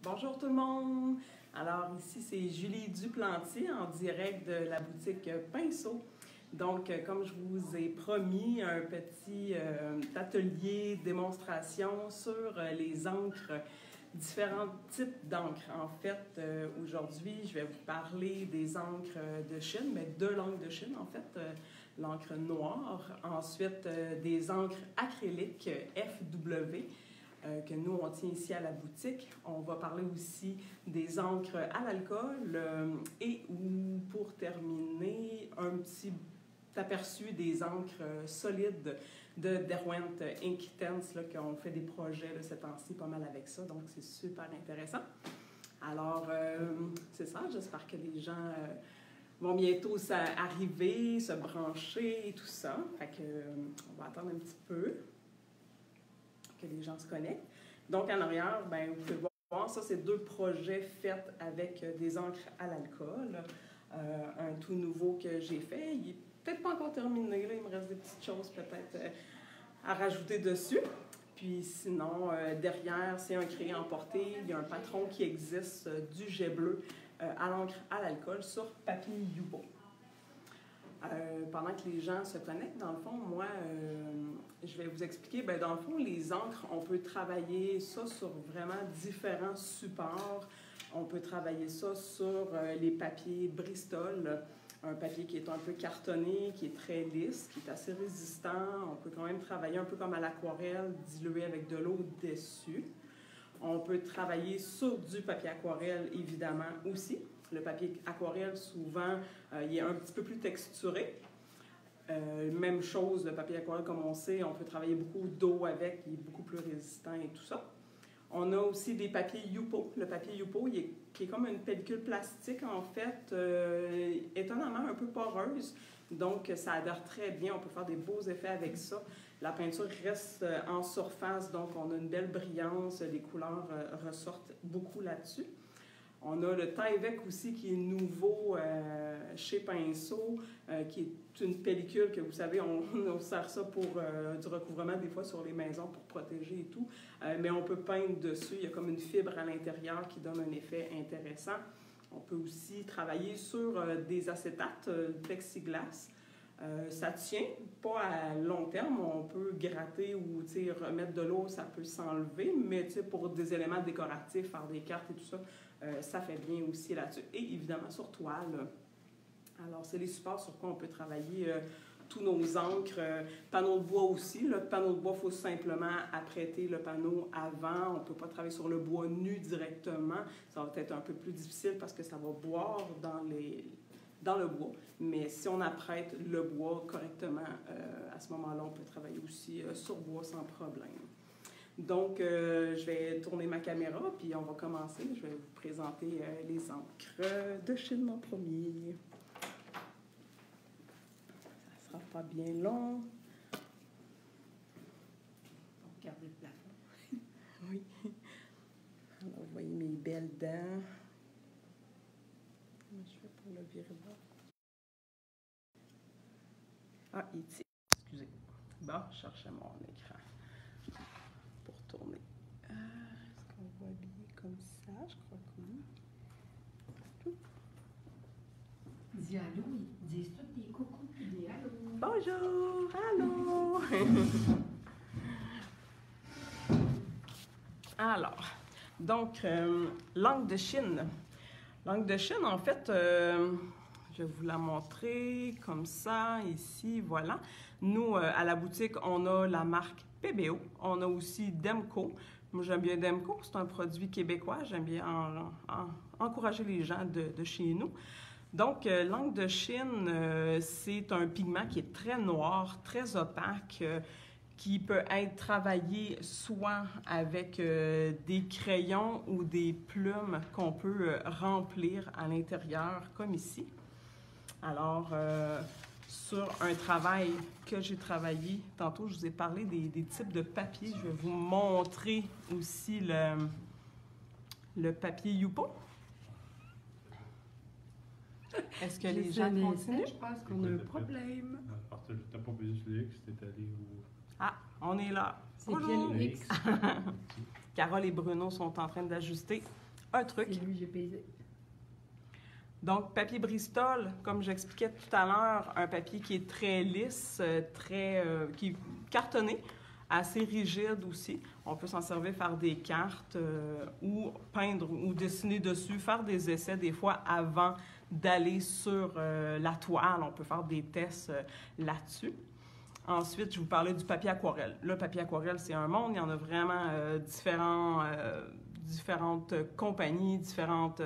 Bonjour tout le monde! Alors ici c'est Julie Duplantier en direct de la boutique Pinceau. Donc comme je vous ai promis, un petit atelier démonstration sur les encres, différents types d'encre. En fait, aujourd'hui je vais vous parler des encres de Chine, mais de l'encre de Chine en fait, l'encre noire. Ensuite des encres acryliques FW. Que nous, on tient ici à la boutique. On va parler aussi des encres à l'alcool et pour terminer, un petit aperçu des encres solides de Derwent Ink Tense, qu'on fait des projets là, ces temps-ci pas mal avec ça, donc c'est super intéressant. Alors, c'est ça, j'espère que les gens vont bientôt arriver, se brancher et tout ça. Fait que, on va attendre un petit peu que les gens se connectent. Donc, en arrière, ben, vous pouvez voir, ça, c'est deux projets faits avec des encres à l'alcool. Un tout nouveau que j'ai fait. Il n'est peut-être pas encore terminé, là. Il me reste des petites choses peut-être à rajouter dessus. Puis sinon, derrière, c'est un crayon emporté. Il y a un patron qui existe du jet bleu à l'encre à l'alcool sur papier Yupo. Pendant que les gens se connectent, dans le fond, moi, je vais vous expliquer, bien, dans le fond, les encres, on peut travailler ça sur vraiment différents supports. On peut travailler ça sur les papiers Bristol, un papier qui est un peu cartonné, qui est très lisse, qui est assez résistant. On peut quand même travailler un peu comme à l'aquarelle, dilué avec de l'eau dessus. On peut travailler sur du papier aquarelle, évidemment, aussi. Le papier aquarelle, souvent, il est un petit peu plus texturé. Même chose, le papier aquarelle, comme on sait, on peut travailler beaucoup d'eau avec, il est beaucoup plus résistant et tout ça. On a aussi des papiers Yupo. Le papier Yupo, qui est comme une pellicule plastique, en fait, étonnamment un peu poreuse. Donc, ça adhère très bien. On peut faire des beaux effets avec ça. La peinture reste en surface, donc on a une belle brillance. Les couleurs ressortent beaucoup là-dessus. On a le Tyvek aussi qui est nouveau chez Pinceau, qui est une pellicule que vous savez, on sert ça pour du recouvrement des fois sur les maisons pour protéger et tout. Mais on peut peindre dessus, il y a comme une fibre à l'intérieur qui donne un effet intéressant. On peut aussi travailler sur des acétates, plexiglas. Ça tient, pas à long terme, on peut gratter ou remettre de l'eau, ça peut s'enlever, mais pour des éléments décoratifs, faire des cartes et tout ça, ça fait bien aussi là-dessus. Et évidemment sur toile. Alors, c'est les supports sur quoi on peut travailler tous nos encres. Panneau de bois aussi. Le panneau de bois, il faut simplement apprêter le panneau avant. On ne peut pas travailler sur le bois nu directement. Ça va être un peu plus difficile parce que ça va boire dans le bois. Mais si on apprête le bois correctement, à ce moment-là, on peut travailler aussi sur bois sans problème. Donc, je vais tourner ma caméra, puis on va commencer. Je vais vous présenter les encres de Chine en premier. Ça ne sera pas bien long. Regardez le plafond. Oui. Alors, vous voyez mes belles dents. Comment je fais pour le virer là? Ah, il tire. Excusez. Bon, je cherchais mon écran pour tourner. Est-ce qu'on voit bien comme ça? Je crois que oui. Dis allô, ils disent tous des coucou, des allô. Bonjour! Allô! Alors, donc, l'encre de Chine. L'encre de Chine, en fait, je vais vous la montrer comme ça, ici, voilà. Nous, à la boutique, on a la marque PBO. On a aussi Demco. Moi, j'aime bien Demco. C'est un produit québécois. J'aime bien encourager les gens de chez nous. Donc, l'encre de Chine, c'est un pigment qui est très noir, très opaque, qui peut être travaillé soit avec des crayons ou des plumes qu'on peut remplir à l'intérieur, comme ici. Alors, sur un travail que j'ai travaillé, tantôt je vous ai parlé des types de papier. Je vais vous montrer aussi le papier Yupo. Est-ce que les gens continuent? Je pense qu'on a un problème. Tu n'as pas besoin de X, tu es allé au... Ah, on est là. C'est bien le X. Carole et Bruno sont en train d'ajuster un truc. C'est lui, j'ai pesé. Donc, papier Bristol, comme j'expliquais tout à l'heure, un papier qui est très lisse, qui est cartonné, assez rigide aussi. On peut s'en servir, faire des cartes ou peindre ou dessiner dessus, faire des essais des fois avant d'aller sur la toile. On peut faire des tests là-dessus. Ensuite, je vous parlais du papier aquarelle. Le papier aquarelle, c'est un monde. Il y en a vraiment différentes compagnies, différentes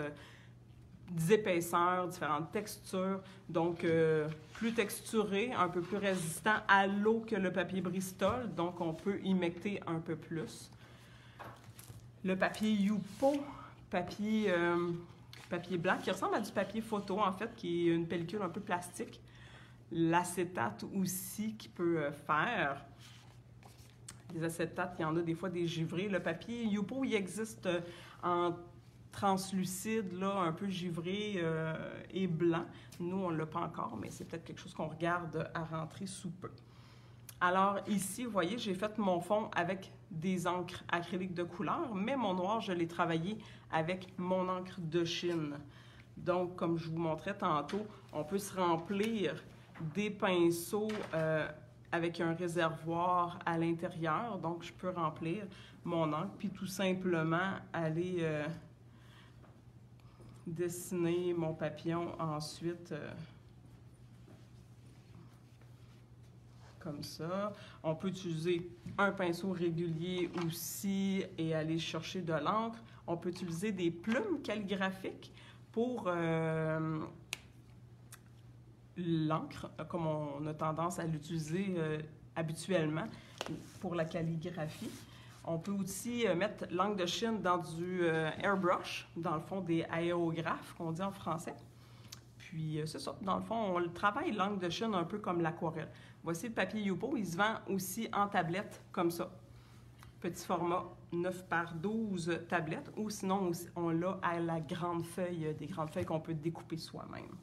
épaisseurs, différentes textures. Donc, plus texturé, un peu plus résistant à l'eau que le papier Bristol. Donc, on peut humecter un peu plus. Le papier Yupo, papier blanc, qui ressemble à du papier photo, en fait, qui est une pellicule un peu plastique. L'acétate aussi qui peut faire. Les acétates, il y en a des fois des givrés. Le papier Yupo, il existe en translucide, là, un peu givré et blanc. Nous, on ne l'a pas encore, mais c'est peut-être quelque chose qu'on regarde à rentrer sous peu. Alors ici, vous voyez, j'ai fait mon fond avec des encres acryliques de couleur, mais mon noir, je l'ai travaillé avec mon encre de Chine. Donc, comme je vous montrais tantôt, on peut se remplir des pinceaux avec un réservoir à l'intérieur. Donc, je peux remplir mon encre, puis tout simplement aller dessiner mon papillon ensuite comme ça. On peut utiliser un pinceau régulier aussi et aller chercher de l'encre. On peut utiliser des plumes calligraphiques pour l'encre, comme on a tendance à l'utiliser habituellement pour la calligraphie. On peut aussi mettre l'encre de Chine dans du airbrush, dans le fond des aérographes, qu'on dit en français. Puis c'est ça, dans le fond, on travaille l'encre de Chine un peu comme l'aquarelle. Voici le papier Yupo, il se vend aussi en tablette, comme ça. Petit format 9 par 12 tablettes, ou sinon on l'a à la grande feuille, des grandes feuilles qu'on peut découper soi-même.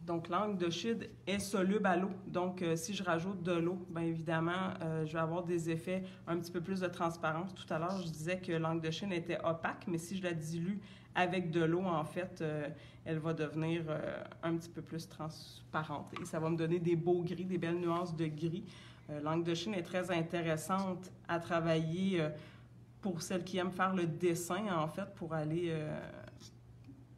Donc, l'encre de Chine est soluble à l'eau. Donc, si je rajoute de l'eau, bien évidemment, je vais avoir des effets un petit peu plus de transparence. Tout à l'heure, je disais que l'encre de Chine était opaque, mais si je la dilue avec de l'eau, en fait, elle va devenir un petit peu plus transparente. Et ça va me donner des beaux gris, des belles nuances de gris. L'encre de Chine est très intéressante à travailler pour celles qui aiment faire le dessin, en fait, pour aller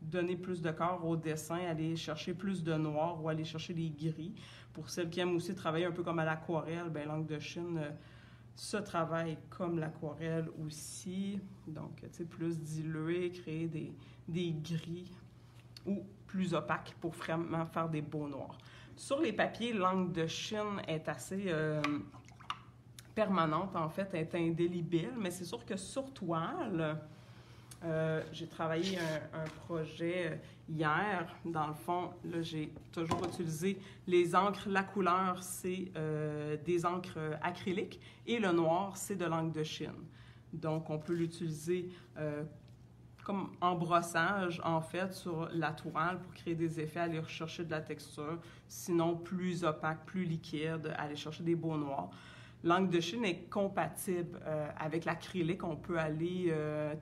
donner plus de corps au dessin, aller chercher plus de noir ou aller chercher des gris. Pour celles qui aiment aussi travailler un peu comme à l'aquarelle, bien, l'encre de Chine se travaille comme l'aquarelle aussi. Donc, tu sais, plus dilué, créer des gris ou plus opaques pour vraiment faire des beaux noirs. Sur les papiers, l'encre de Chine est assez permanente, en fait, elle est indélébile, mais c'est sûr que sur toile, j'ai travaillé un projet hier. Dans le fond, là, j'ai toujours utilisé les encres. La couleur, c'est des encres acryliques et le noir, c'est de l'encre de Chine. Donc, on peut l'utiliser comme embrossage, en fait, sur la toile pour créer des effets, aller rechercher de la texture. Sinon, plus opaque, plus liquide, aller chercher des beaux noirs. L'encre de Chine est compatible avec l'acrylique. On peut aller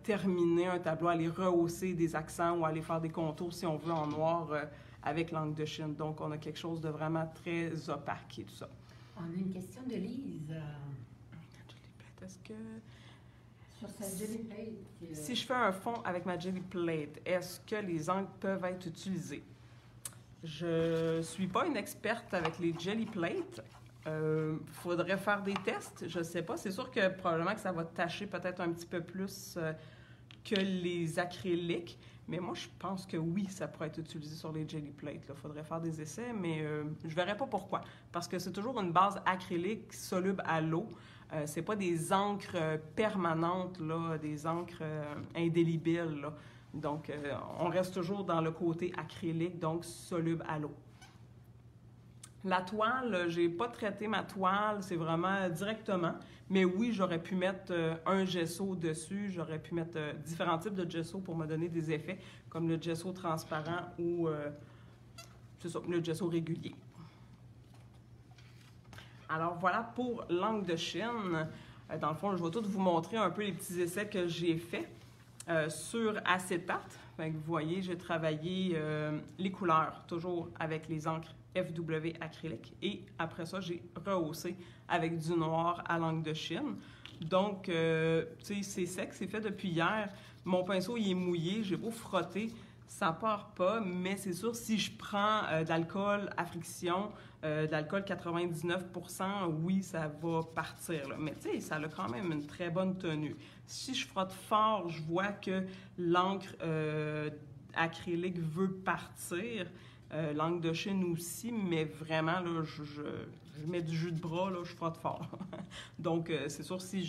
terminer un tableau, aller rehausser des accents ou aller faire des contours, si on veut, en noir avec l'encre de Chine. Donc, on a quelque chose de vraiment très opaque et tout ça. On a une question de Lise. Est-ce que... Sur sa jelly plate. Si je fais un fond avec ma jelly plate, est-ce que les encres peuvent être utilisées? Je ne suis pas une experte avec les jelly plates. Faudrait faire des tests, je ne sais pas. C'est sûr que probablement que ça va tacher peut-être un petit peu plus que les acryliques, mais moi, je pense que oui, ça pourrait être utilisé sur les jelly plates. Il faudrait faire des essais, mais je ne verrais pas pourquoi. Parce que c'est toujours une base acrylique soluble à l'eau. C'est pas des encres permanentes, là, des encres indélébiles, là. Donc, on reste toujours dans le côté acrylique, donc soluble à l'eau. La toile, j'ai pas traité ma toile, c'est vraiment directement. Mais oui, j'aurais pu mettre un gesso dessus, j'aurais pu mettre différents types de gesso pour me donner des effets, comme le gesso transparent ou c'est ça, le gesso régulier. Alors voilà pour l'encre de Chine. Dans le fond, je vais tout vous montrer un peu les petits essais que j'ai faits. sur acétate. Fait que vous voyez, j'ai travaillé les couleurs, toujours avec les encres FW acrylique. Et après ça, j'ai rehaussé avec du noir à l'encre de Chine. Donc, tu sais, c'est sec, c'est fait depuis hier. Mon pinceau, il est mouillé, j'ai beau frotter, ça part pas, mais c'est sûr, si je prends de l'alcool à friction, de l'alcool 99%, oui, ça va partir. Là. Mais tu sais, ça a quand même une très bonne tenue. Si je frotte fort, je vois que l'encre acrylique veut partir. L'encre de Chine aussi, mais vraiment, là, je mets du jus de bras, là, je frotte fort. Donc, c'est sûr, si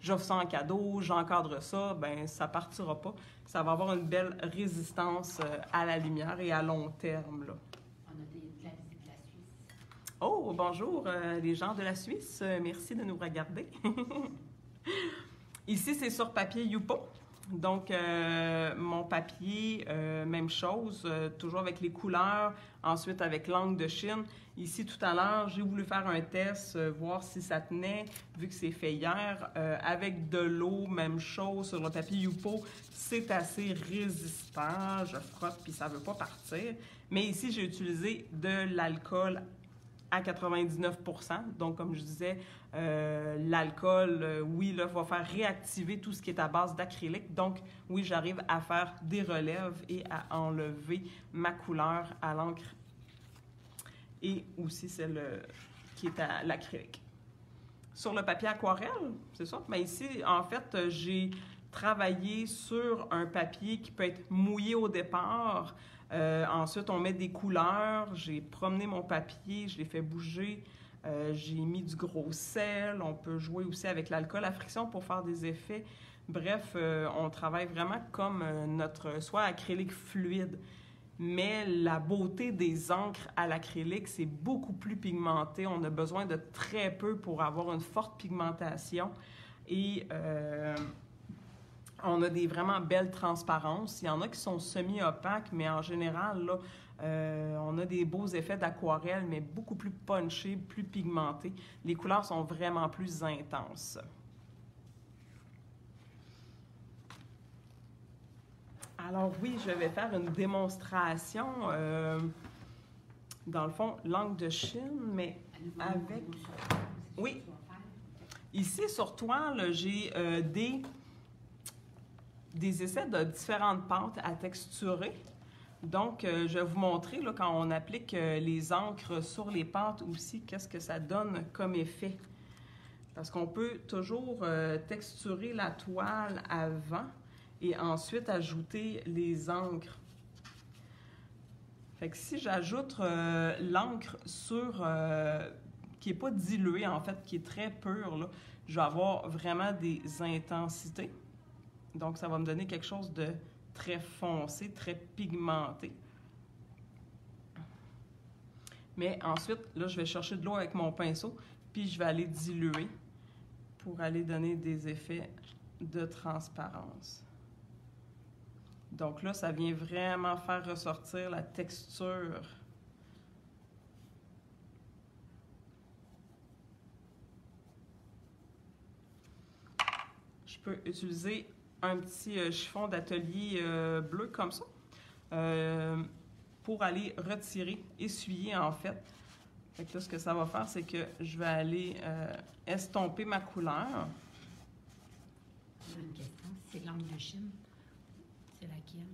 j'offre ça en cadeau, j'encadre ça, ben ça partira pas. Ça va avoir une belle résistance à la lumière et à long terme. Là. On a de la visite de la Suisse. Oh, bonjour les gens de la Suisse. Merci de nous regarder. Ici, c'est sur papier Yupo. Donc, mon papier, même chose, toujours avec les couleurs, ensuite avec l'encre de Chine. Ici, tout à l'heure, j'ai voulu faire un test, voir si ça tenait, vu que c'est fait hier. Avec de l'eau, même chose, sur le papier Yupo, c'est assez résistant. Je frotte, puis ça ne veut pas partir. Mais ici, j'ai utilisé de l'alcool à 99%. Donc, comme je disais, l'alcool, oui, là, va faire réactiver tout ce qui est à base d'acrylique. Donc, oui, j'arrive à faire des relèves et à enlever ma couleur à l'encre et aussi celle qui est à l'acrylique. Sur le papier aquarelle, c'est ça. Mais ici, en fait, j'ai travaillé sur un papier qui peut être mouillé au départ. Ensuite, on met des couleurs. J'ai promené mon papier, je l'ai fait bouger. J'ai mis du gros sel. On peut jouer aussi avec l'alcool à friction pour faire des effets. Bref, on travaille vraiment comme notre soit acrylique fluide. Mais la beauté des encres à l'acrylique, c'est beaucoup plus pigmenté. On a besoin de très peu pour avoir une forte pigmentation. Et on a des vraiment belles transparences. Il y en a qui sont semi-opaques, mais en général, là, on a des beaux effets d'aquarelle, mais beaucoup plus punchés, plus pigmentés. Les couleurs sont vraiment plus intenses. Alors oui, je vais faire une démonstration, dans le fond, l'encre de Chine, mais avec... Oui. Ici, sur toile, j'ai des essais de différentes pâtes à texturer. Donc, je vais vous montrer, là, quand on applique les encres sur les pâtes aussi, qu'est-ce que ça donne comme effet. Parce qu'on peut toujours texturer la toile avant et ensuite ajouter les encres. Fait que si j'ajoute l'encre sur... qui n'est pas diluée, en fait, qui est très pure, là, je vais avoir vraiment des intensités. Donc, ça va me donner quelque chose de très foncé, très pigmenté. Mais ensuite, là, je vais chercher de l'eau avec mon pinceau, puis je vais aller diluer pour aller donner des effets de transparence. Donc là, ça vient vraiment faire ressortir la texture. Je peux utiliser un petit chiffon d'atelier bleu comme ça pour aller retirer, essuyer en fait. Fait que là, ce que ça va faire, c'est que je vais aller estomper ma couleur. J'ai une question, c'est l'encre de Chine. C'est laquelle?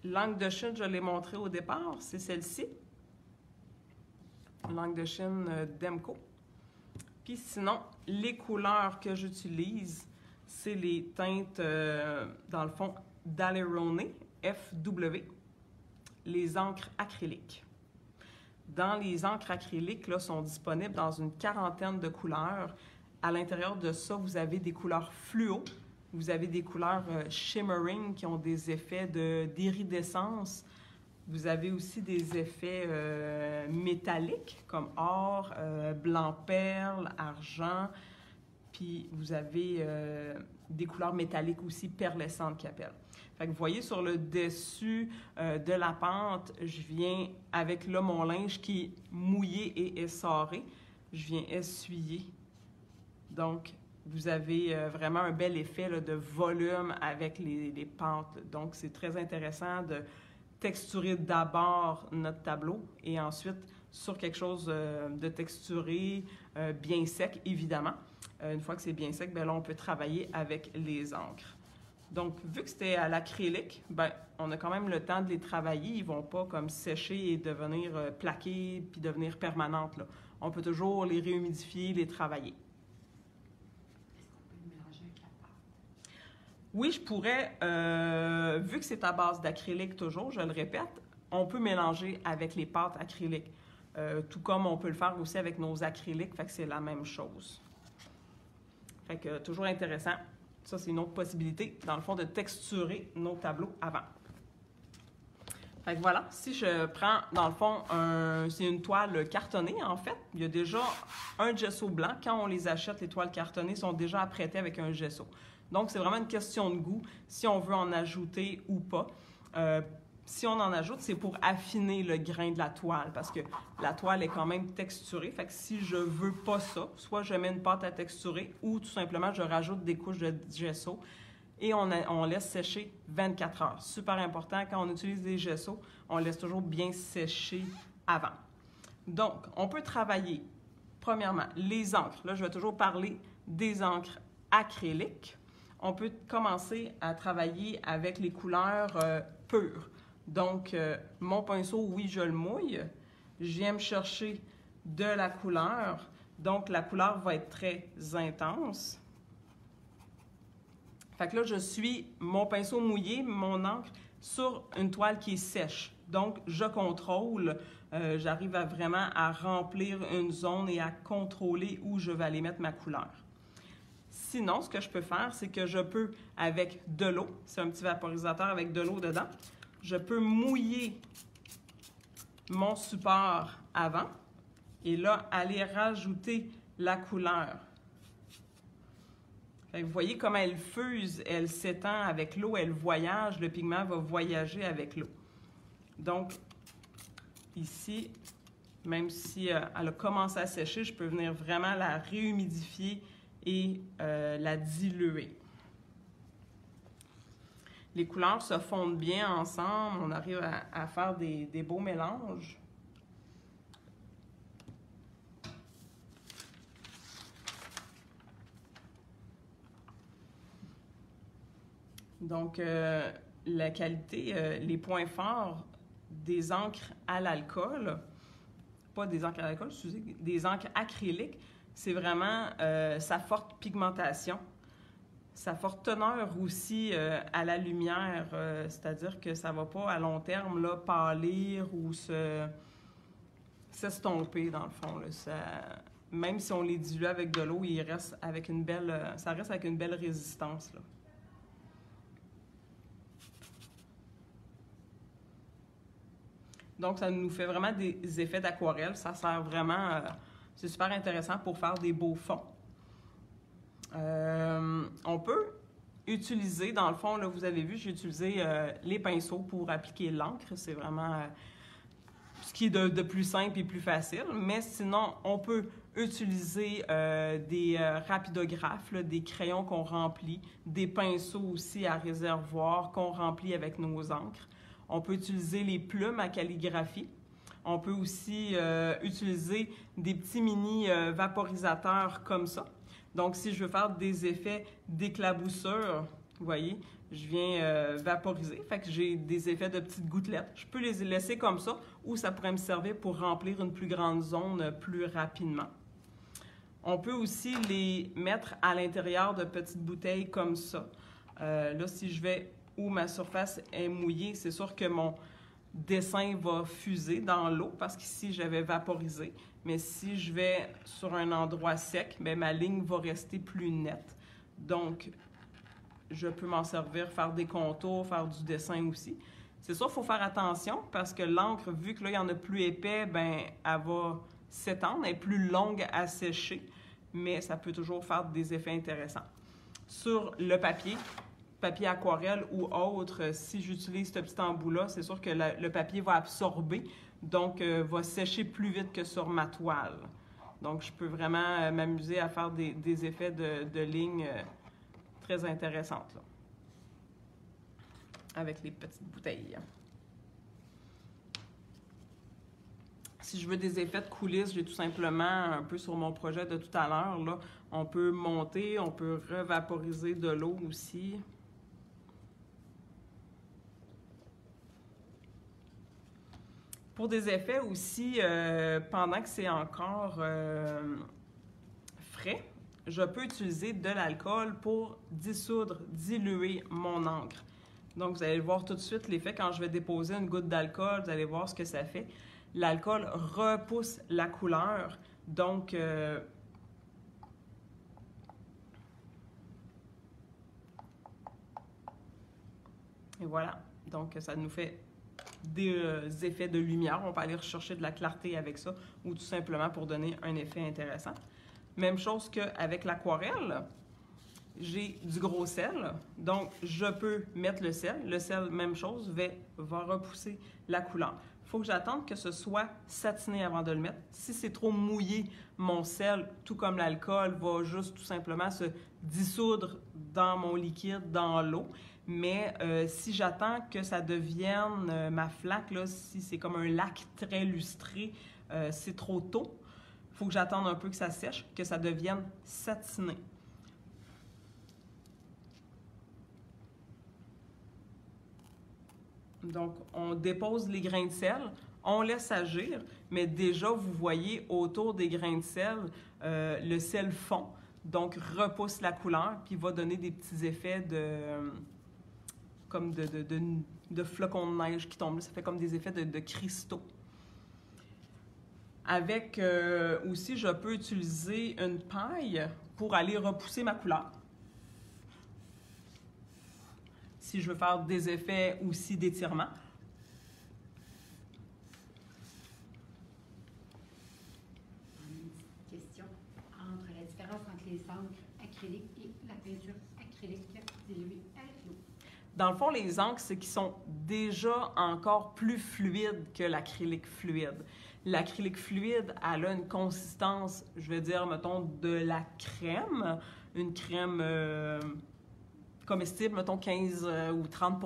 L'encre de Chine, je l'ai montré au départ, c'est celle-ci. L'encre de Chine Demco. Puis sinon, les couleurs que j'utilise, c'est les teintes, dans le fond, d'Alerone, FW, les encres acryliques. Dans les encres acryliques, là, sont disponibles dans une quarantaine de couleurs. À l'intérieur de ça, vous avez des couleurs fluo, vous avez des couleurs shimmering qui ont des effets d'iridescence. Vous avez aussi des effets métalliques comme or, blanc perle, argent. Puis vous avez des couleurs métalliques aussi perlescentes qui appellent. Fait que vous voyez sur le dessus de la pente, je viens avec là mon linge qui est mouillé et essoré. Je viens essuyer donc vous avez vraiment un bel effet là, de volume avec les pentes. Donc, c'est très intéressant de texturer d'abord notre tableau et ensuite sur quelque chose de texturé, bien sec, évidemment. Une fois que c'est bien sec, bien là, on peut travailler avec les encres. Donc, vu que c'était à l'acrylique, ben, on a quand même le temps de les travailler. Ils ne vont pas comme sécher et devenir plaqués puis devenir permanentes, là. On peut toujours les réhumidifier, les travailler. Est-ce qu'on peut le mélanger avec la pâte? Oui, je pourrais, vu que c'est à base d'acrylique toujours, je le répète, on peut mélanger avec les pâtes acryliques. Tout comme on peut le faire aussi avec nos acryliques, fait que c'est la même chose. Fait que toujours intéressant. Ça, c'est une autre possibilité, dans le fond, de texturer nos tableaux avant. Fait que voilà, si je prends, dans le fond, c'est une toile cartonnée, en fait. Il y a déjà un gesso blanc. Quand on les achète, les toiles cartonnées sont déjà apprêtées avec un gesso. Donc, c'est vraiment une question de goût, si on veut en ajouter ou pas. Si on en ajoute, c'est pour affiner le grain de la toile, parce que la toile est quand même texturée. Fait que si je veux pas ça, soit je mets une pâte à texturer, ou tout simplement, je rajoute des couches de gesso et on laisse sécher 24 heures. Super important, quand on utilise des gessos, on laisse toujours bien sécher avant. Donc, on peut travailler, premièrement, les encres. Là, je vais toujours parler des encres acryliques. On peut commencer à travailler avec les couleurs pures. Donc, mon pinceau, oui, je le mouille. Je viens me chercher de la couleur. Donc, la couleur va être très intense. Fait que là, je suis mon pinceau mouillé, mon encre, sur une toile qui est sèche. Donc, je contrôle. J'arrive vraiment à remplir une zone et à contrôler où je vais aller mettre ma couleur. Sinon, ce que je peux faire, c'est que je peux, avec de l'eau, c'est un petit vaporisateur avec de l'eau dedans, je peux mouiller mon support avant et là, aller rajouter la couleur. Fait que vous voyez comment elle fuse, elle s'étend avec l'eau, elle voyage, le pigment va voyager avec l'eau. Donc, ici, même si elle a commencé à sécher, je peux venir vraiment la réhumidifier et la diluer. Les couleurs se fondent bien ensemble, on arrive à faire des beaux mélanges. Donc, la qualité, les points forts des encres à l'alcool, pas des encres à l'alcool, excusez, des encres acryliques, c'est vraiment sa forte pigmentation. Sa forte teneur aussi à la lumière, c'est-à-dire que ça ne va pas à long terme là, pâlir ou s'estomper dans le fond. Là. Même si on les dilue avec de l'eau, il reste avec une belle, ça reste avec une belle résistance. Là. Donc, ça nous fait vraiment des effets d'aquarelle. Ça sert vraiment, c'est super intéressant pour faire des beaux fonds. On peut utiliser, dans le fond, là, vous avez vu, j'ai utilisé les pinceaux pour appliquer l'encre. C'est vraiment ce qui est de plus simple et plus facile. Mais sinon, on peut utiliser des rapidographes, là, des crayons qu'on remplit, des pinceaux aussi à réservoir qu'on remplit avec nos encres. On peut utiliser les plumes à calligraphie. On peut aussi utiliser des petits mini vaporisateurs comme ça. Donc, si je veux faire des effets d'éclaboussure, vous voyez, je viens vaporiser. Fait que j'ai des effets de petites gouttelettes. Je peux les laisser comme ça ou ça pourrait me servir pour remplir une plus grande zone plus rapidement. On peut aussi les mettre à l'intérieur de petites bouteilles comme ça. Là, si je vais où ma surface est mouillée, c'est sûr que mon dessin va fuser dans l'eau parce qu'ici, j'avais vaporisé. Mais si je vais sur un endroit sec, bien, ma ligne va rester plus nette. Donc, je peux m'en servir, faire des contours, faire du dessin aussi. C'est sûr, il faut faire attention parce que l'encre, vu que là, il y en a plus épais, bien, elle va s'étendre, elle est plus longue à sécher, mais ça peut toujours faire des effets intéressants. Sur le papier aquarelle ou autre, si j'utilise ce petit embout-là, c'est sûr que le papier va absorber, donc va sécher plus vite que sur ma toile. Donc, je peux vraiment m'amuser à faire des effets de lignes très intéressantes, là, avec les petites bouteilles. Si je veux des effets de coulisses, j'ai tout simplement, un peu sur mon projet de tout à l'heure, là, on peut monter, on peut revaporiser de l'eau aussi. Pour des effets aussi, pendant que c'est encore frais, je peux utiliser de l'alcool pour dissoudre, diluer mon encre. Donc, vous allez voir tout de suite l'effet quand je vais déposer une goutte d'alcool, vous allez voir ce que ça fait. L'alcool repousse la couleur, donc et voilà. Donc, ça nous fait des effets de lumière. On peut aller rechercher de la clarté avec ça ou tout simplement pour donner un effet intéressant. Même chose qu'avec l'aquarelle, j'ai du gros sel, donc je peux mettre le sel. Le sel, même chose, va repousser la couleur. Il faut que j'attende que ce soit satiné avant de le mettre. Si c'est trop mouillé, mon sel, tout comme l'alcool, va juste tout simplement se dissoudre dans mon liquide, dans l'eau. Mais si j'attends que ça devienne ma flaque, là, si c'est comme un lac très lustré, c'est trop tôt. Il faut que j'attende un peu que ça sèche, que ça devienne satiné. Donc, on dépose les grains de sel, on laisse agir, mais déjà, vous voyez, autour des grains de sel, le sel fond, donc repousse la couleur, puis va donner des petits effets comme de flocons de neige qui tombent. Ça fait comme des effets de cristaux. Avec aussi, je peux utiliser une paille pour aller repousser ma couleur. Si je veux faire des effets aussi d'étirement. Une question entre la différence entre les encres acryliques et la peinture acrylique diluée avec l'eau. Dans le fond, les encres, c'est qu'ils sont déjà encore plus fluides que l'acrylique fluide. L'acrylique fluide, elle a une consistance, je vais dire, mettons, de la crème, une crème comestible, mettons 15 ou 30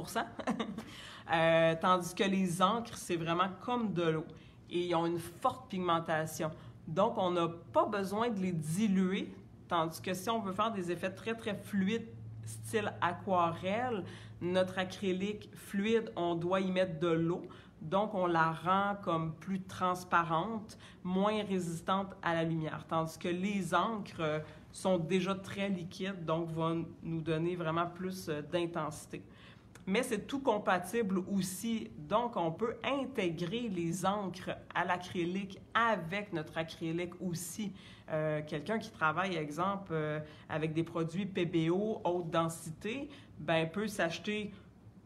tandis que les encres, c'est vraiment comme de l'eau et ils ont une forte pigmentation. Donc, on n'a pas besoin de les diluer, tandis que si on veut faire des effets très, très fluides, style aquarelle, notre acrylique fluide, on doit y mettre de l'eau. Donc, on la rend comme plus transparente, moins résistante à la lumière. Tandis que les encres sont déjà très liquides, donc vont nous donner vraiment plus d'intensité. Mais c'est tout compatible aussi, donc on peut intégrer les encres à l'acrylique avec notre acrylique aussi. Quelqu'un qui travaille, exemple, avec des produits PBO, haute densité, ben peut s'acheter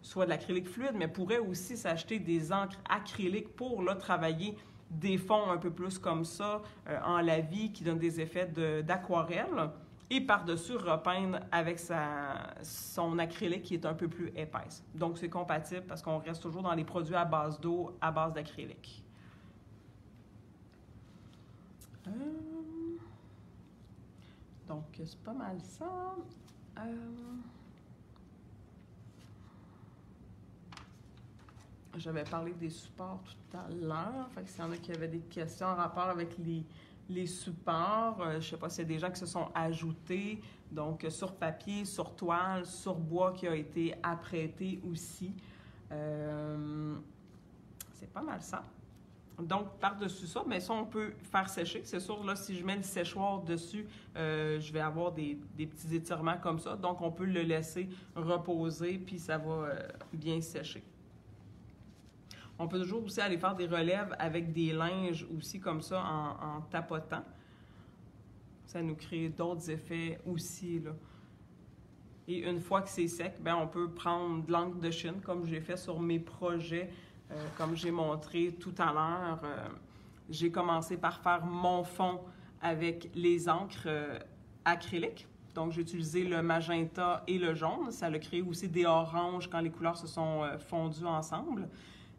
soit de l'acrylique fluide, mais pourrait aussi s'acheter des encres acryliques pour là, travailler des fonds un peu plus comme ça, en lavis, qui donnent des effets d'aquarelle. Et par-dessus, repeindre avec son acrylique qui est un peu plus épaisse. Donc, c'est compatible parce qu'on reste toujours dans les produits à base d'eau, à base d'acrylique. Donc, c'est pas mal ça. J'avais parlé des supports tout à l'heure. Fait que s'il y en a qui avaient des questions en rapport avec les supports, je ne sais pas s'il y a des gens qui se sont ajoutés, donc sur papier, sur toile, sur bois qui a été apprêté aussi. C'est pas mal ça. Donc, par-dessus ça, bien, ça, on peut faire sécher. C'est sûr, là, si je mets le séchoir dessus, je vais avoir des petits étirements comme ça. Donc, on peut le laisser reposer, puis ça va bien sécher. On peut toujours aussi aller faire des relèves avec des linges aussi comme ça en tapotant. Ça nous crée d'autres effets aussi, là. Et une fois que c'est sec, bien, on peut prendre de l'encre de Chine comme j'ai fait sur mes projets, comme j'ai montré tout à l'heure. J'ai commencé par faire mon fond avec les encres acryliques. Donc, j'ai utilisé le magenta et le jaune. Ça a créé aussi des oranges quand les couleurs se sont fondues ensemble.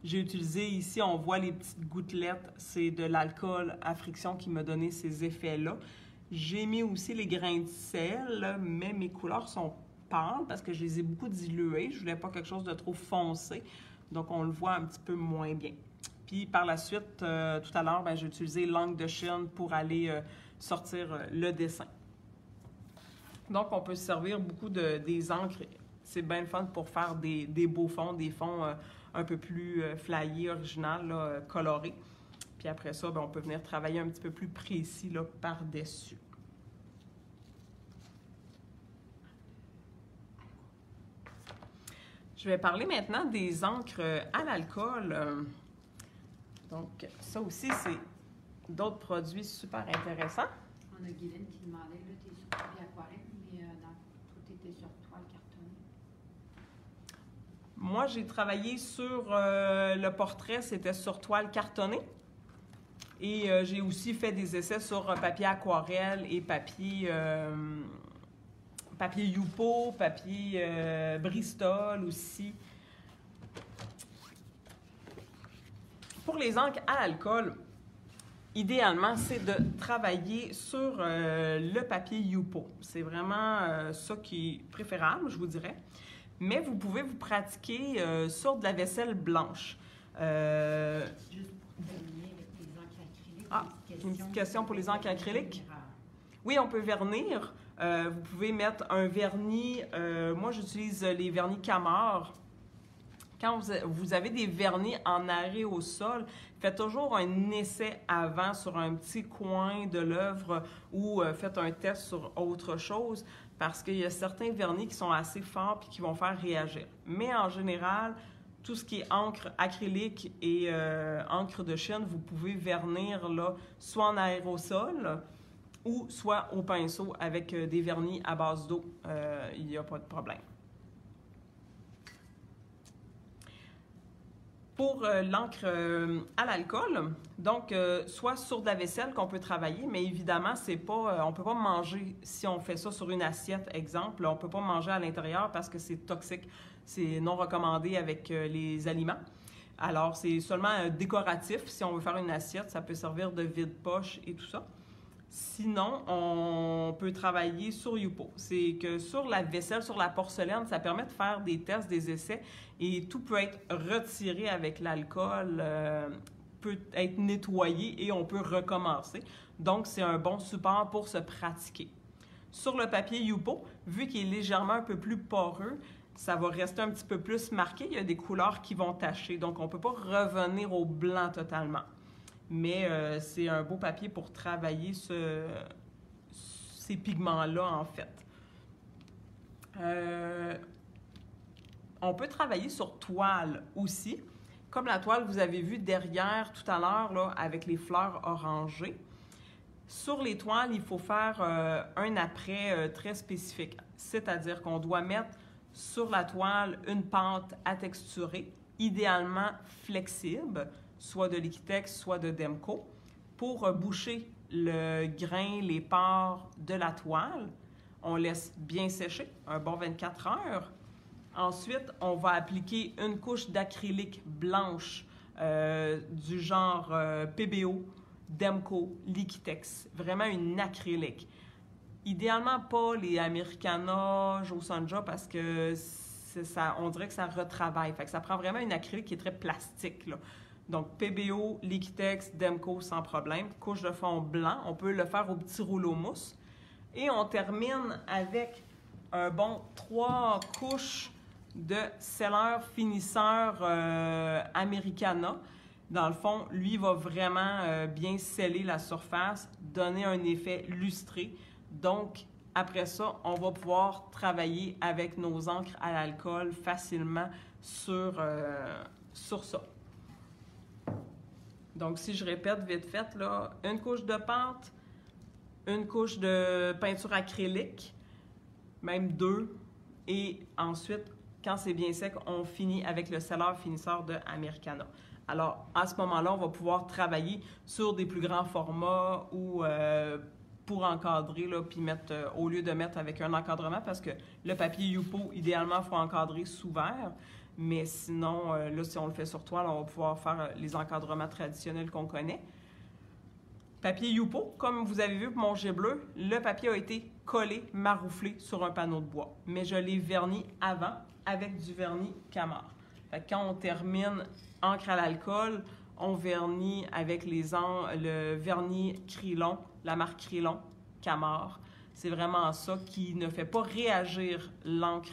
J'ai utilisé ici, on voit les petites gouttelettes, c'est de l'alcool à friction qui m'a donné ces effets-là. J'ai mis aussi les grains de sel, mais mes couleurs sont pâles parce que je les ai beaucoup diluées. Je voulais pas quelque chose de trop foncé, donc on le voit un petit peu moins bien. Puis par la suite, tout à l'heure, j'ai utilisé l'encre de Chine pour aller sortir le dessin. Donc on peut se servir beaucoup des encres. C'est bien le fun pour faire des beaux fonds, des fonds un peu plus flyés, original, là, colorés. Puis après ça, on peut venir travailler un petit peu plus précis là, par-dessus. Je vais parler maintenant des encres à l'alcool. Donc, ça aussi, c'est d'autres produits super intéressants. On a Guylaine qui demandait, là, tu es sur papier aquarelle, mais toi, tu étais sur toile cartonnée. Moi, j'ai travaillé sur le portrait, c'était sur toile cartonnée. Et j'ai aussi fait des essais sur papier aquarelle et papier Yupo, papier Bristol aussi. Pour les encres à l'alcool, idéalement, c'est de travailler sur le papier Yupo. C'est vraiment ça qui est préférable, je vous dirais. Mais vous pouvez vous pratiquer sur de la vaisselle blanche. Juste pour terminer avec les encres acryliques. Ah, une petite question pour les encres acryliques. Oui, on peut vernir. Vous pouvez mettre un vernis. Moi, j'utilise les vernis Camar. Quand vous avez des vernis en arrêt au sol, faites toujours un essai avant sur un petit coin de l'œuvre ou faites un test sur autre chose parce qu'il y a certains vernis qui sont assez forts et qui vont faire réagir. Mais en général, tout ce qui est encre acrylique et encre de Chine, vous pouvez vernir là, soit en aérosol ou soit au pinceau avec des vernis à base d'eau. Il n'y a pas de problème. Pour l'encre à l'alcool, donc soit sur de la vaisselle qu'on peut travailler, mais évidemment, c'est pas, on ne peut pas manger si on fait ça sur une assiette, exemple. On ne peut pas manger à l'intérieur parce que c'est toxique. C'est non recommandé avec les aliments. Alors, c'est seulement décoratif. Si on veut faire une assiette, ça peut servir de vide-poche et tout ça. Sinon, on peut travailler sur Yupo. C'est que sur la vaisselle, sur la porcelaine, ça permet de faire des tests, des essais et tout peut être retiré avec l'alcool, peut être nettoyé et on peut recommencer. Donc, c'est un bon support pour se pratiquer. Sur le papier Yupo, vu qu'il est légèrement un peu plus poreux, ça va rester un petit peu plus marqué. Il y a des couleurs qui vont tacher, donc on ne peut pas revenir au blanc totalement. Mais c'est un beau papier pour travailler ces pigments-là, en fait. On peut travailler sur toile aussi. Comme la toile que vous avez vue derrière tout à l'heure, là, avec les fleurs orangées. Sur les toiles, il faut faire un après très spécifique. C'est-à-dire qu'on doit mettre sur la toile une pâte à texturer, idéalement flexible, soit de Liquitex, soit de Demco, pour boucher le grain, les pores de la toile. On laisse bien sécher, un bon 24 heures. Ensuite, on va appliquer une couche d'acrylique blanche du genre PBO, Demco, Liquitex, vraiment une acrylique. Idéalement pas les Americana, Josanja, parce que ça, on dirait que ça retravaille. Fait que ça prend vraiment une acrylique qui est très plastique, là. Donc, PBO, Liquitex, Demco, sans problème. Couche de fond blanc. On peut le faire au petit rouleau mousse. Et on termine avec un bon 3 couches de seller finisseur Americana. Dans le fond, lui va vraiment bien sceller la surface, donner un effet lustré. Donc, après ça, on va pouvoir travailler avec nos encres à l'alcool facilement sur ça. Donc, si je répète vite fait, là, une couche de pâte, une couche de peinture acrylique, même 2, et ensuite, quand c'est bien sec, on finit avec le seller finisseur de Americana. Alors, à ce moment-là, on va pouvoir travailler sur des plus grands formats ou pour encadrer, là, puis mettre, au lieu de mettre avec un encadrement, parce que le papier Yupo, idéalement, il faut encadrer sous verre. Mais sinon, là, si on le fait sur toile, on va pouvoir faire les encadrements traditionnels qu'on connaît. Papier Yupo, comme vous avez vu pour mon jet bleu, le papier a été collé, marouflé sur un panneau de bois. Mais je l'ai verni avant avec du vernis Camar. Fait que quand on termine encre à l'alcool, on vernit avec le vernis Krylon, la marque Krylon, Camar. C'est vraiment ça qui ne fait pas réagir l'encre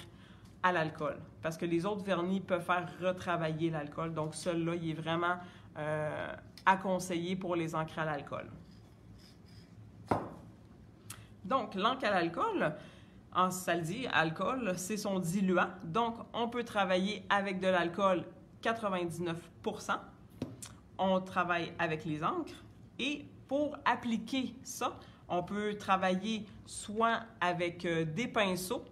à l'alcool. Parce que les autres vernis peuvent faire retravailler l'alcool. Donc, celui-là, il est vraiment à conseiller pour les encres à l'alcool. Donc, l'encre à l'alcool, ça le dit, alcool, c'est son diluant. Donc, on peut travailler avec de l'alcool 99%. On travaille avec les encres. Et pour appliquer ça, on peut travailler soit avec des pinceaux.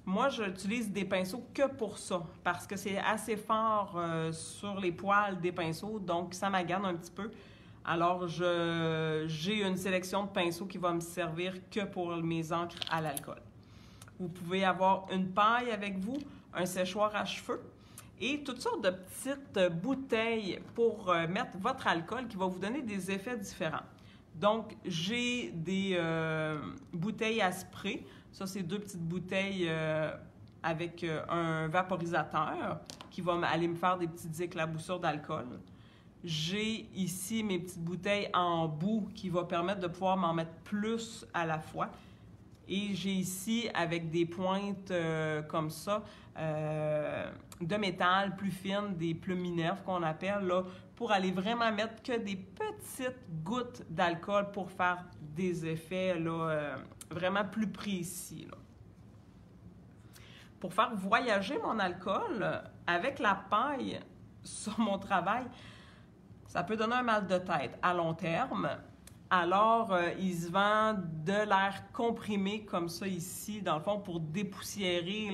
Moi, j'utilise des pinceaux que pour ça, parce que c'est assez fort sur les poils des pinceaux, donc ça m'agane un petit peu. Alors, j'ai une sélection de pinceaux qui va me servir que pour mes encres à l'alcool. Vous pouvez avoir une paille avec vous, un séchoir à cheveux et toutes sortes de petites bouteilles pour mettre votre alcool qui va vous donner des effets différents. Donc, j'ai des bouteilles à spray. Ça, c'est 2 petites bouteilles avec un vaporisateur qui va aller me faire des petites éclaboussures d'alcool. J'ai ici mes petites bouteilles en bout qui va permettre de pouvoir m'en mettre plus à la fois. Et j'ai ici, avec des pointes comme ça, de métal plus fines, des plumes minerves qu'on appelle, là, pour aller vraiment mettre que des petites gouttes d'alcool pour faire des effets là, vraiment plus précis. Là. Pour faire voyager mon alcool avec la paille sur mon travail, ça peut donner un mal de tête à long terme. Alors, il se vend de l'air comprimé comme ça ici, dans le fond, pour dépoussiérer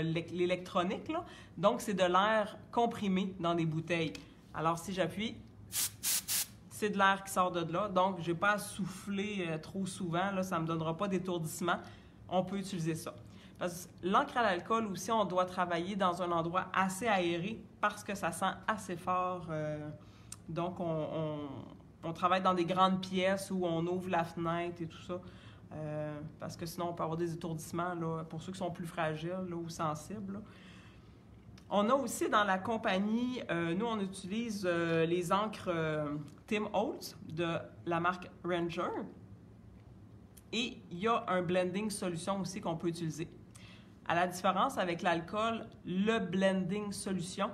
l'électronique. Là. Donc, c'est de l'air comprimé dans des bouteilles. Alors, si j'appuie, c'est de l'air qui sort de là. Donc, je n'ai pas à souffler trop souvent. Là, ça ne me donnera pas d'étourdissement. On peut utiliser ça. Parce que l'encre à l'alcool aussi, on doit travailler dans un endroit assez aéré parce que ça sent assez fort. Donc, on travaille dans des grandes pièces où on ouvre la fenêtre et tout ça. Parce que sinon, on peut avoir des étourdissements là, pour ceux qui sont plus fragiles là, ou sensibles. Là. On a aussi dans la compagnie, nous, on utilise les encres Tim Holtz de la marque Ranger. Et il y a un blending solution aussi qu'on peut utiliser. À la différence avec l'alcool, le blending solution,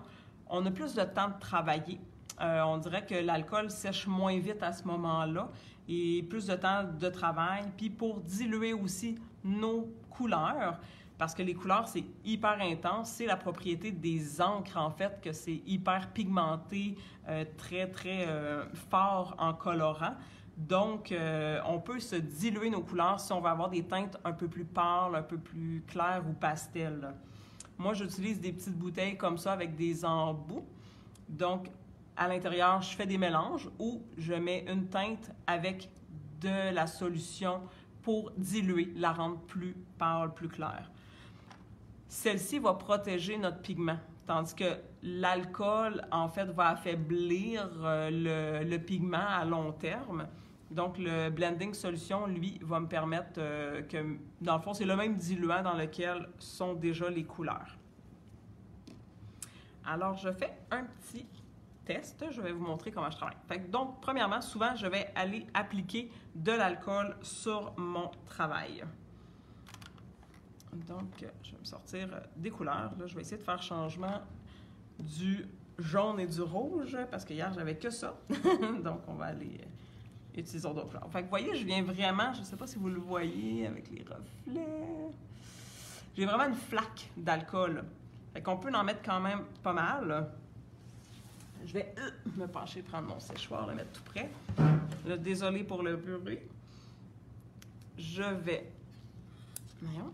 on a plus de temps de travailler. On dirait que l'alcool sèche moins vite à ce moment-là et plus de temps de travail. Puis pour diluer aussi nos couleurs, parce que les couleurs, c'est hyper intense. C'est la propriété des encres, en fait, que c'est hyper pigmenté, très, très fort en colorant. Donc, on peut se diluer nos couleurs si on veut avoir des teintes un peu plus pâles, un peu plus claires ou pastel. Là. Moi, j'utilise des petites bouteilles comme ça avec des embouts. Donc, à l'intérieur, je fais des mélanges ou je mets une teinte avec de la solution pour diluer, la rendre plus pâle, plus claire. Celle-ci va protéger notre pigment, tandis que l'alcool, en fait, va affaiblir le pigment à long terme. Donc, le blending solution, lui, va me permettre que, dans le fond, c'est le même diluant dans lequel sont déjà les couleurs. Alors, je fais un petit test. Je vais vous montrer comment je travaille. Fait que, donc, premièrement, souvent, je vais aller appliquer de l'alcool sur mon travail. Donc, je vais me sortir des couleurs. Là, je vais essayer de faire changement du jaune et du rouge, parce que hier, j'avais que ça. Donc, on va aller utiliser d'autres couleurs. Fait que, vous voyez, je viens vraiment, je ne sais pas si vous le voyez avec les reflets. J'ai vraiment une flaque d'alcool. Fait qu'on peut en mettre quand même pas mal. Je vais me pencher, prendre mon séchoir, le mettre tout près. Là, désolé pour le bruit. Je vais... Voyons.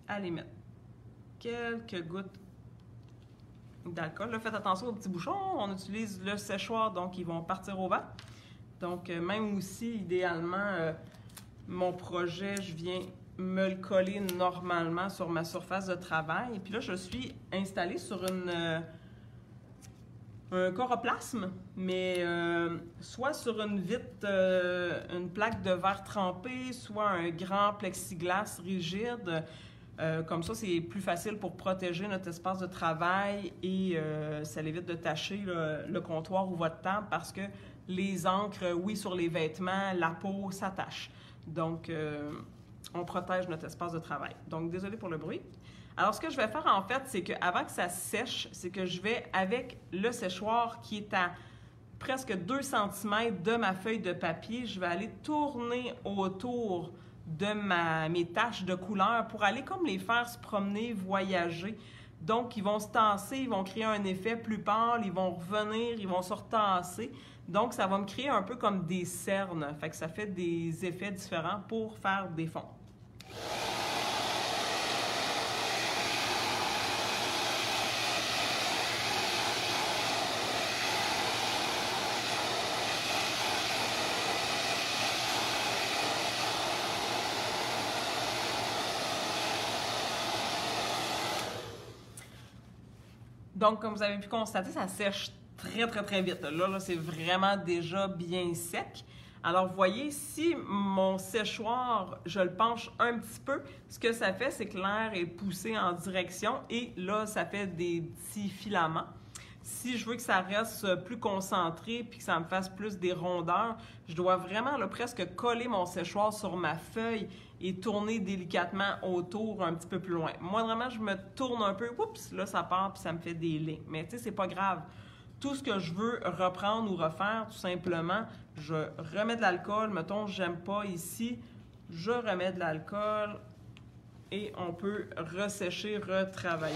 Allez mettre quelques gouttes d'alcool. Là, faites attention aux petits bouchons. On utilise le séchoir, donc ils vont partir au vent. Donc, même aussi, idéalement, mon projet, je viens me le coller normalement sur ma surface de travail. Et puis là, je suis installée sur un coroplasme, mais soit sur une vitre, une plaque de verre trempé, soit un grand plexiglas rigide. Comme ça, c'est plus facile pour protéger notre espace de travail et ça évite de tacher le comptoir ou votre table parce que les encres, oui, sur les vêtements, la peau, ça tache. Donc, on protège notre espace de travail. Donc, désolé pour le bruit. Alors, ce que je vais faire, en fait, c'est qu'avant que ça sèche, c'est que je vais, avec le séchoir qui est à presque 2 cm de ma feuille de papier, je vais aller tourner autour de mes taches de couleur pour aller comme les faire se promener, voyager. Donc, ils vont se tasser, ils vont créer un effet plus pâle, ils vont revenir, ils vont se retasser. Donc, ça va me créer un peu comme des cernes. Fait que ça fait des effets différents pour faire des fonds. Donc, comme vous avez pu constater, ça sèche très, très, très vite. Là, c'est vraiment déjà bien sec. Alors, vous voyez, si mon séchoir, je le penche un petit peu, ce que ça fait, c'est que l'air est poussé en direction et là, ça fait des petits filaments. Si je veux que ça reste plus concentré puis que ça me fasse plus des rondeurs, je dois vraiment là, presque coller mon séchoir sur ma feuille et tourner délicatement autour un petit peu plus loin. Moi, vraiment, je me tourne un peu, oups, là, ça part puis ça me fait des lignes. Mais tu sais, c'est pas grave. Tout ce que je veux reprendre ou refaire, tout simplement, je remets de l'alcool. Mettons, j'aime pas ici, je remets de l'alcool et on peut ressécher, retravailler.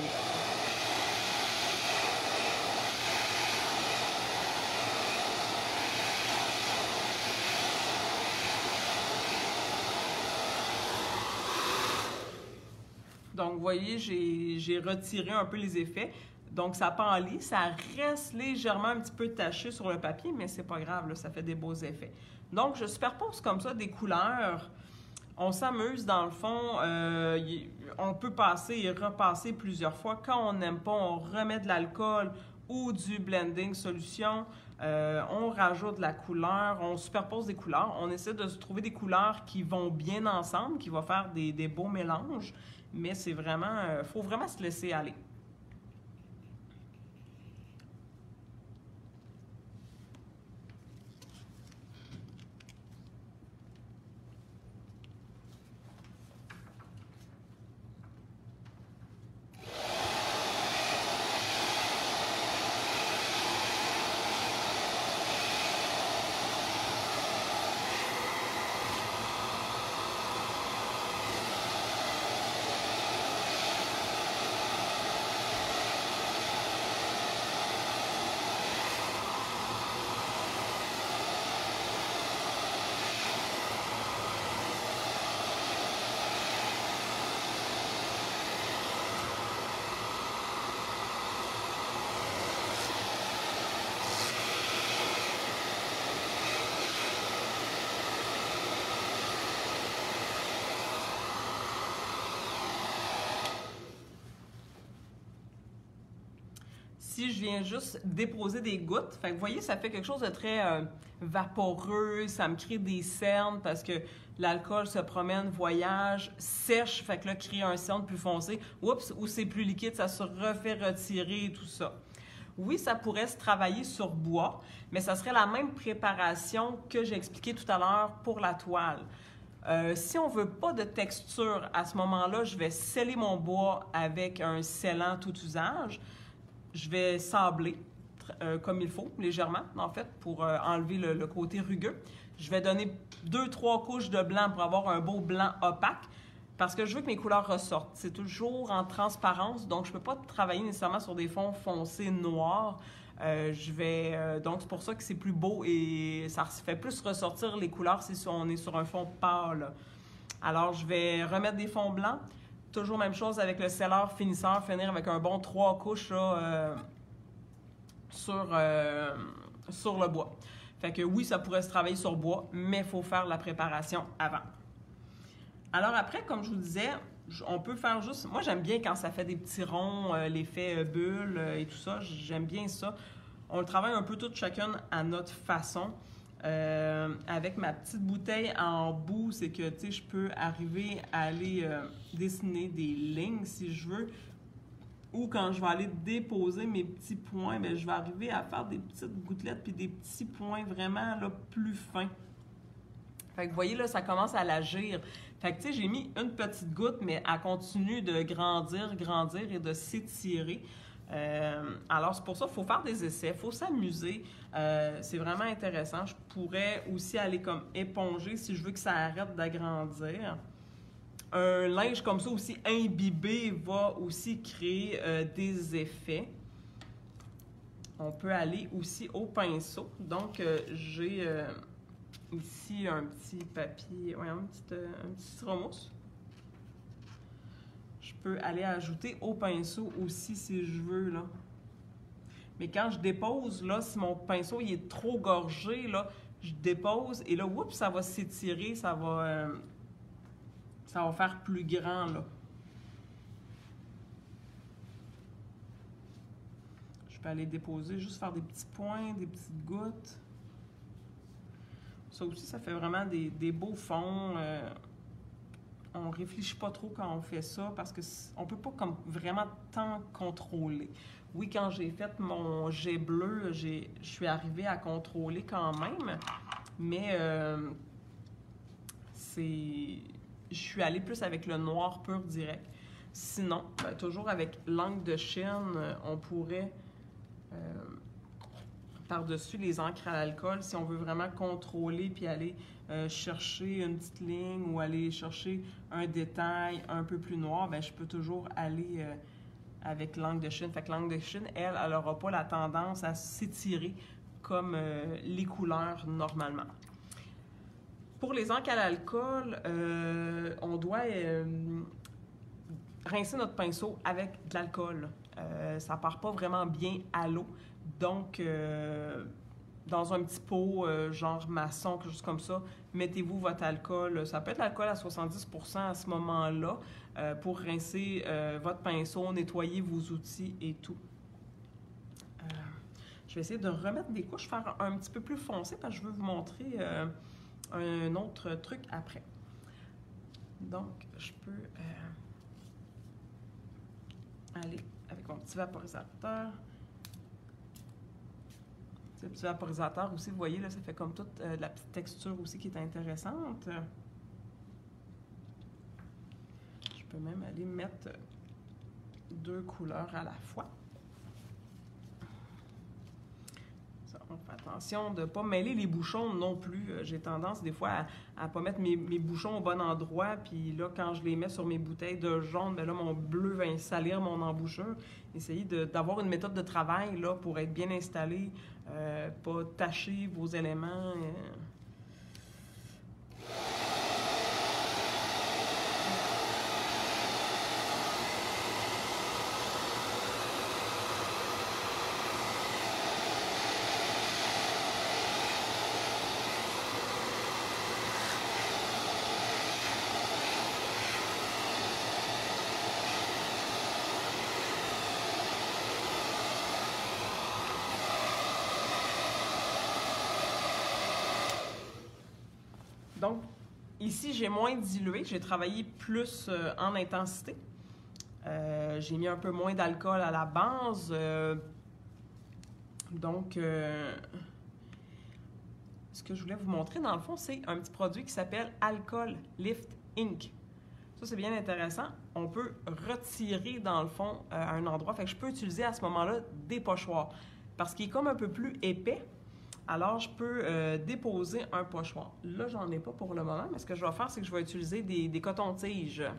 Donc, vous voyez, j'ai retiré un peu les effets. Donc, ça pâlit, ça reste légèrement un petit peu taché sur le papier, mais c'est pas grave, là, ça fait des beaux effets. Donc, je superpose comme ça des couleurs. On s'amuse dans le fond. On peut passer et repasser plusieurs fois. Quand on n'aime pas, on remet de l'alcool ou du blending solution. On rajoute de la couleur, on superpose des couleurs. On essaie de se trouver des couleurs qui vont bien ensemble, qui vont faire des beaux mélanges. Mais c'est vraiment, faut vraiment se laisser aller. Si je viens juste déposer des gouttes, fait que vous voyez, ça fait quelque chose de très vaporeux, ça me crée des cernes parce que l'alcool se promène, voyage, sèche, fait que là, crée un cerne plus foncé. Oups, ou c'est plus liquide, ça se refait retirer et tout ça. Oui, ça pourrait se travailler sur bois, mais ça serait la même préparation que j'ai expliqué tout à l'heure pour la toile. Si on ne veut pas de texture, à ce moment-là, je vais sceller mon bois avec un scellant tout usage. Je vais sabler comme il faut, légèrement, en fait, pour enlever le côté rugueux. Je vais donner 2-3 couches de blanc pour avoir un beau blanc opaque parce que je veux que mes couleurs ressortent. C'est toujours en transparence, donc je ne peux pas travailler nécessairement sur des fonds foncés noirs. Donc, c'est pour ça que c'est plus beau et ça fait plus ressortir les couleurs si on est sur un fond pâle. Alors, je vais remettre des fonds blancs. Toujours même chose avec le scelleur finisseur, finir avec un bon 3 couches là, sur le bois. Fait que oui, ça pourrait se travailler sur bois, mais il faut faire la préparation avant. Alors après, comme je vous disais, on peut faire juste... Moi, j'aime bien quand ça fait des petits ronds, l'effet bulle et tout ça. J'aime bien ça. On le travaille un peu toutes chacune à notre façon. Avec ma petite bouteille en bout, c'est que, tu sais, je peux arriver à aller dessiner des lignes si je veux. Ou quand je vais aller déposer mes petits points, bien, je vais arriver à faire des petites gouttelettes puis des petits points vraiment là, plus fins. Fait que vous voyez, là, ça commence à l'agir. Fait que, tu sais, j'ai mis une petite goutte, mais elle continue de grandir et de s'étirer. Alors, c'est pour ça qu'il faut faire des essais, il faut s'amuser. C'est vraiment intéressant. Je pourrais aussi aller comme éponger si je veux que ça arrête d'agrandir. Un linge comme ça aussi imbibé va aussi créer des effets. On peut aller aussi au pinceau. Donc, j'ai ici un petit papier, ouais, un petit styromousse. Je peux aller ajouter au pinceau aussi si je veux, là. Mais quand je dépose, là, si mon pinceau il est trop gorgé, là, je dépose et là, oups, ça va s'étirer, ça va faire plus grand, là. Je peux aller déposer, juste faire des petits points, des petites gouttes. Ça aussi, ça fait vraiment des beaux fonds. On réfléchit pas trop quand on fait ça parce qu'on peut pas comme vraiment tant contrôler. Oui, quand j'ai fait mon jet bleu, je suis arrivée à contrôler quand même, mais je suis allée plus avec le noir pur direct. Sinon, ben, toujours avec l'encre de Chine, on pourrait par-dessus les encres à l'alcool, si on veut vraiment contrôler puis aller chercher une petite ligne ou aller chercher un détail un peu plus noir, bien, je peux toujours aller avec l'encre de Chine. Fait que l'encre de Chine, elle n'aura pas la tendance à s'étirer comme les couleurs normalement. Pour les encres à l'alcool, on doit rincer notre pinceau avec de l'alcool. Ça ne part pas vraiment bien à l'eau. Donc, dans un petit pot, genre maçon, quelque chose comme ça, mettez-vous votre alcool. Ça peut être l'alcool à 70% à ce moment-là pour rincer votre pinceau, nettoyer vos outils et tout. Je vais essayer de remettre des couches, faire un petit peu plus foncé parce que je veux vous montrer un autre truc après. Donc, je peux aller avec mon petit vaporisateur. Le petit vaporisateur aussi, vous voyez, là, ça fait comme toute la petite texture aussi qui est intéressante. Je peux même aller mettre 2 couleurs à la fois. Ça, on fait attention de ne pas mêler les bouchons non plus. J'ai tendance des fois à ne pas mettre mes bouchons au bon endroit. Puis là, quand je les mets sur mes bouteilles de jaune, bien là, mon bleu va salir mon embouchure. Essayez d'avoir une méthode de travail là, pour être bien installé. Pas tacher vos éléments. Donc, ici, j'ai moins dilué. J'ai travaillé plus en intensité. J'ai mis un peu moins d'alcool à la base. Donc, ce que je voulais vous montrer, dans le fond, c'est un petit produit qui s'appelle Alcohol Lift Ink. Ça, c'est bien intéressant. On peut retirer, dans le fond, à un endroit. Fait que je peux utiliser à ce moment-là des pochoirs. Parce qu'il est comme un peu plus épais. Alors, je peux déposer un pochoir. Là, j'en ai pas pour le moment, mais ce que je vais faire, c'est que je vais utiliser des cotons-tiges.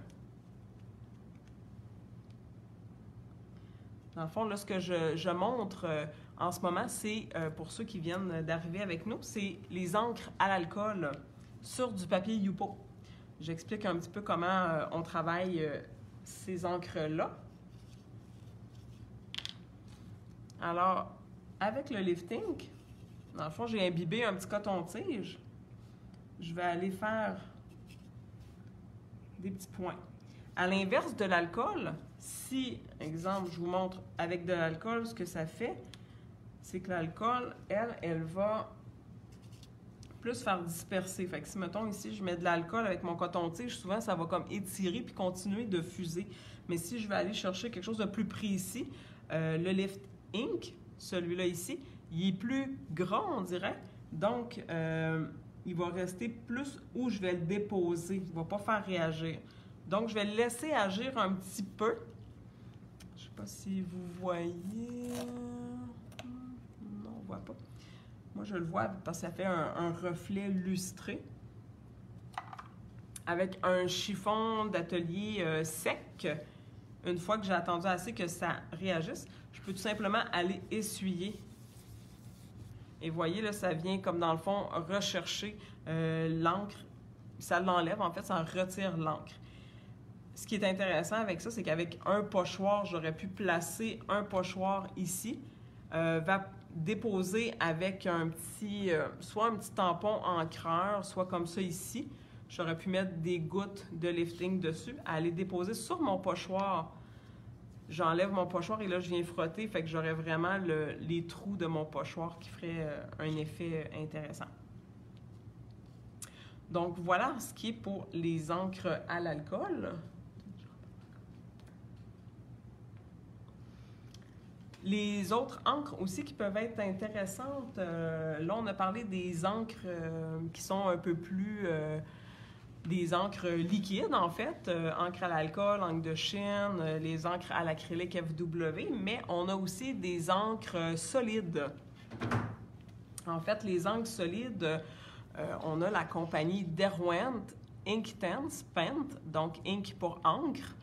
Dans le fond, là, ce que je montre en ce moment, c'est, pour ceux qui viennent d'arriver avec nous, c'est les encres à l'alcool sur du papier Yupo. J'explique un petit peu comment on travaille ces encres-là. Alors, avec le lifting, Dans le fond, j'ai imbibé un petit coton-tige. Je vais aller faire des petits points. À l'inverse de l'alcool, si, exemple, je vous montre avec de l'alcool, ce que ça fait, c'est que l'alcool, elle va plus faire disperser. Fait que si, mettons, ici, je mets de l'alcool avec mon coton-tige, souvent, ça va comme étirer puis continuer de fuser. Mais si je vais aller chercher quelque chose de plus précis, le Lift Ink, celui-là ici, il est plus gras, on dirait. Donc, il va rester plus où je vais le déposer. Il ne va pas faire réagir. Donc, je vais le laisser agir un petit peu. Je ne sais pas si vous voyez. Non, on ne voit pas. Moi, je le vois parce que ça fait un reflet lustré. Avec un chiffon d'atelier sec, une fois que j'ai attendu assez que ça réagisse, je peux tout simplement aller essuyer. Et voyez, là, ça vient comme dans le fond rechercher l'encre. Ça l'enlève, en fait, ça en retire l'encre. Ce qui est intéressant avec ça, c'est qu'avec un pochoir, j'aurais pu placer un pochoir ici, va déposer avec un petit, soit un petit tampon encreur, soit comme ça ici. J'aurais pu mettre des gouttes de lifting dessus, à les déposer sur mon pochoir. J'enlève mon pochoir et là, je viens frotter, fait que j'aurais vraiment les trous de mon pochoir qui ferait un effet intéressant. Donc, voilà ce qui est pour les encres à l'alcool. Les autres encres aussi qui peuvent être intéressantes, là, on a parlé des encres qui sont un peu plus... des encres liquides, en fait, encre à l'alcool, encre de Chine, les encres à l'acrylique FW, mais on a aussi des encres solides. En fait, les encres solides, on a la compagnie Derwent Inktense Paint, donc ink pour encre.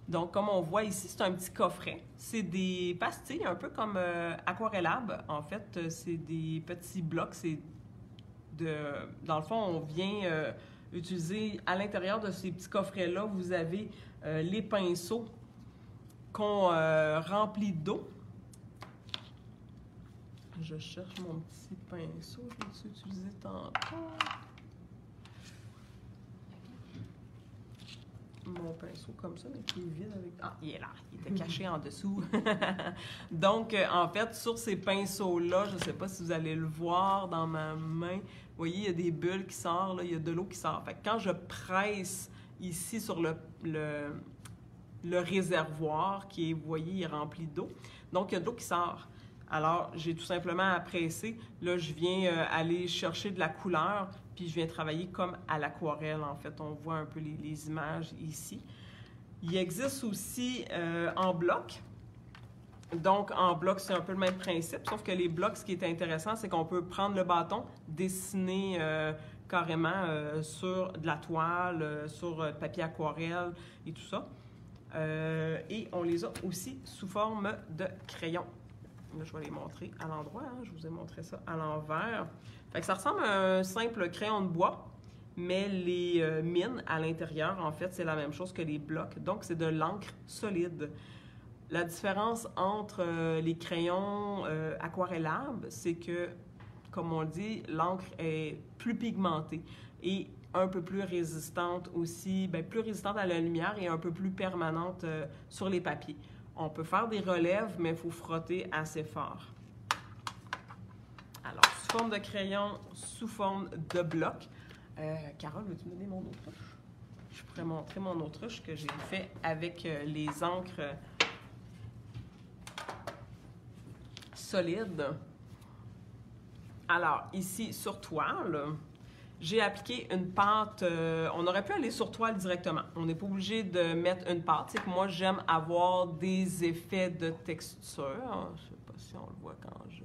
Donc, comme on voit ici, c'est un petit coffret. C'est des pastilles, un peu comme Aquarellab. En fait, c'est des petits blocs. Dans le fond, on vient utiliser à l'intérieur de ces petits coffrets-là, vous avez les pinceaux qu'on remplit d'eau. Je cherche mon petit pinceau. Je vais l'utiliser tantôt. Mon pinceau comme ça, mais qui est vide avec... Ah, il est là. Il était caché en dessous. Donc, en fait, sur ces pinceaux-là, je ne sais pas si vous allez le voir dans ma main. Vous voyez, il y a des bulles qui sortent, là, il y a de l'eau qui sort. Fait que quand je presse ici sur le réservoir, qui est, vous voyez, il est rempli d'eau, donc il y a de l'eau qui sort. Alors, j'ai tout simplement à presser. Là, je viens aller chercher de la couleur, puis je viens travailler comme à l'aquarelle, en fait. On voit un peu les images ici. Il existe aussi en bloc. Donc, en bloc, c'est un peu le même principe, sauf que les blocs, ce qui est intéressant, c'est qu'on peut prendre le bâton, dessiner carrément sur de la toile, sur papier aquarelle et tout ça. Et on les a aussi sous forme de crayon. Là, je vais les montrer à l'endroit. Hein. Je vous ai montré ça à l'envers. Fait que ça ressemble à un simple crayon de bois, mais les mines à l'intérieur, en fait, c'est la même chose que les blocs. Donc, c'est de l'encre solide. La différence entre les crayons Aquarellab, c'est que, comme on dit, l'encre est plus pigmentée et un peu plus résistante aussi, bien, plus résistante à la lumière et un peu plus permanente sur les papiers. On peut faire des relèves, mais il faut frotter assez fort. Alors, sous forme de crayon, sous forme de bloc. Carole, veux-tu me donner mon autruche? Je pourrais montrer mon autruche que j'ai fait avec les encres solides. Alors, ici, sur toile, j'ai appliqué une pâte. On aurait pu aller sur toile directement. On n'est pas obligé de mettre une pâte. C'est que moi, j'aime avoir des effets de texture. Je ne sais pas si on le voit quand je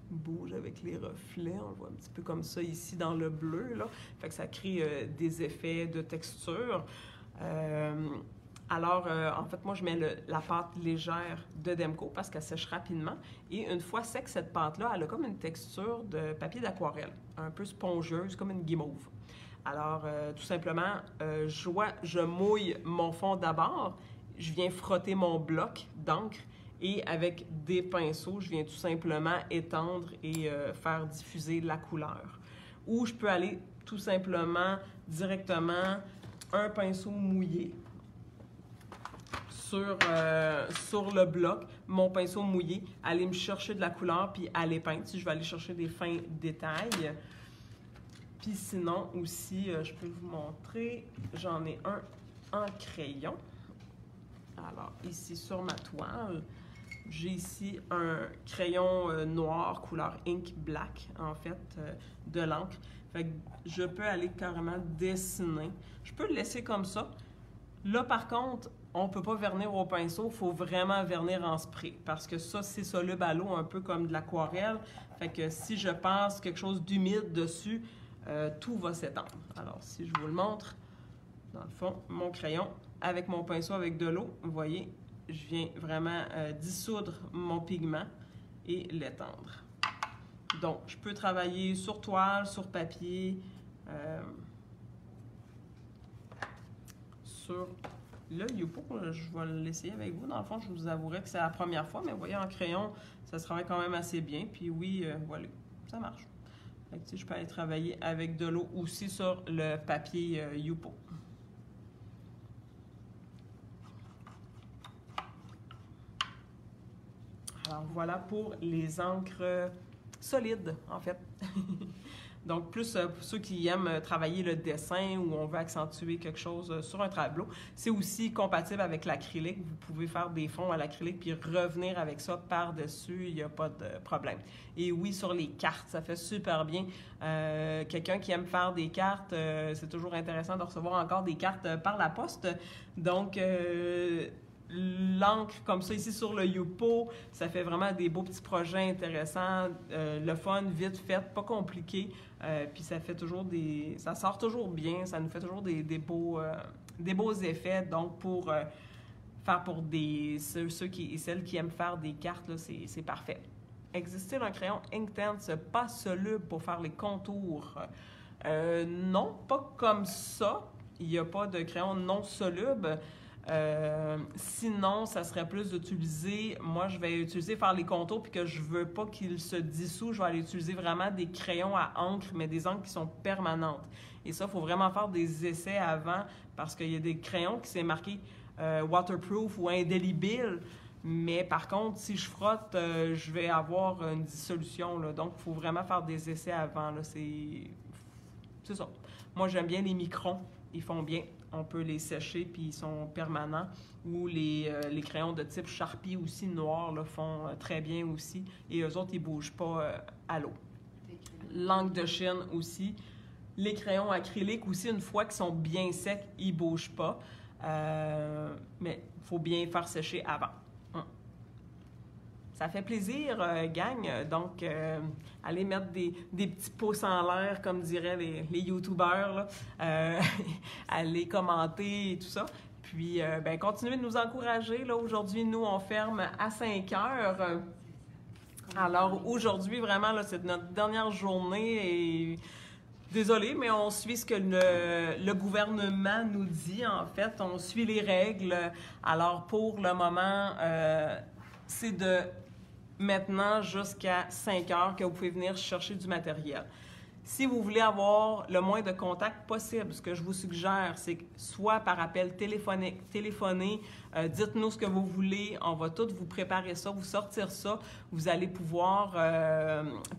bouge avec les reflets. On le voit un petit peu comme ça ici dans le bleu, là. Fait que ça crée des effets de texture. Alors, en fait, moi, je mets la pâte légère de Demco parce qu'elle sèche rapidement. Et une fois sec, cette pâte-là, elle a comme une texture de papier d'aquarelle, un peu spongieuse, comme une guimauve. Alors, tout simplement, je mouille mon fond d'abord, je viens frotter mon bloc d'encre Et avec des pinceaux, je viens tout simplement étendre et faire diffuser la couleur. Ou je peux aller tout simplement directement un pinceau mouillé sur le bloc, mon pinceau mouillé, aller me chercher de la couleur puis aller peindre. Si je vais aller chercher des fins détails. Puis sinon aussi, je peux vous montrer, j'en ai un en crayon. Alors ici sur ma toile, j'ai ici un crayon noir couleur ink black en fait, de l'encre. Fait que je peux aller carrément dessiner. Je peux le laisser comme ça. Là par contre, on ne peut pas vernir au pinceau, il faut vraiment vernir en spray parce que ça, c'est soluble à l'eau, un peu comme de l'aquarelle. Fait que si je passe quelque chose d'humide dessus, tout va s'étendre. Alors, si je vous le montre, dans le fond, mon crayon avec mon pinceau avec de l'eau, vous voyez, je viens vraiment dissoudre mon pigment et l'étendre. Donc, je peux travailler sur toile, sur papier, sur le Yupo. Je vais l'essayer avec vous. Dans le fond, je vous avouerai que c'est la première fois, mais vous voyez, en crayon, ça se travaille quand même assez bien. Puis oui, voilà, ça marche. Fait que, je peux aller travailler avec de l'eau aussi sur le papier Yupo. Alors voilà pour les encres solides, en fait. Donc, plus pour ceux qui aiment travailler le dessin ou on veut accentuer quelque chose sur un tableau, c'est aussi compatible avec l'acrylique. Vous pouvez faire des fonds à l'acrylique puis revenir avec ça par-dessus, il n'y a pas de problème. Et oui, sur les cartes, ça fait super bien. Quelqu'un qui aime faire des cartes, c'est toujours intéressant de recevoir encore des cartes par la poste. Donc, l'encre comme ça ici sur le Yupo, ça fait vraiment des beaux petits projets intéressants, le fun, vite fait, pas compliqué, puis ça fait toujours ça sort toujours bien, ça nous fait toujours des beaux effets, donc pour faire pour ceux et celles qui aiment faire des cartes, c'est parfait. Existe-t-il un crayon Inktense pas soluble pour faire les contours? Non, pas comme ça, il n'y a pas de crayon non soluble. Sinon, ça serait plus d'utiliser, moi je vais utiliser faire les contours puis que je veux pas qu'ils se dissouent, je vais aller utiliser vraiment des crayons à encre, mais des encres qui sont permanentes. Et ça, il faut vraiment faire des essais avant parce qu'il y a des crayons qui c'est marqué waterproof ou indélébile, mais par contre, si je frotte, je vais avoir une dissolution, là. Donc il faut vraiment faire des essais avant, là. C'est ça. Moi j'aime bien les microns, ils font bien. On peut les sécher, puis ils sont permanents. Ou les crayons de type Sharpie aussi, noirs, là, font très bien aussi. Et eux autres, ils ne bougent pas à l'eau. L'encre de Chine aussi. Les crayons acryliques aussi, une fois qu'ils sont bien secs, ils ne bougent pas. Mais il faut bien faire sécher avant. Ça fait plaisir, gang. Donc, allez mettre des petits pouces en l'air, comme diraient les YouTubeurs, là. Allez commenter et tout ça. Puis, ben, continuez de nous encourager. Là, aujourd'hui, nous, on ferme à 5 heures. Alors, aujourd'hui, vraiment, là, c'est notre dernière journée et... Désolée, mais on suit ce que le gouvernement nous dit, en fait. On suit les règles. Alors, pour le moment, c'est de maintenant jusqu'à 5 heures que vous pouvez venir chercher du matériel. Si vous voulez avoir le moins de contacts possible, ce que je vous suggère, c'est que soit par appel téléphonique, téléphoner, dites-nous ce que vous voulez, on va tout vous préparer ça, vous sortir ça. Vous allez pouvoir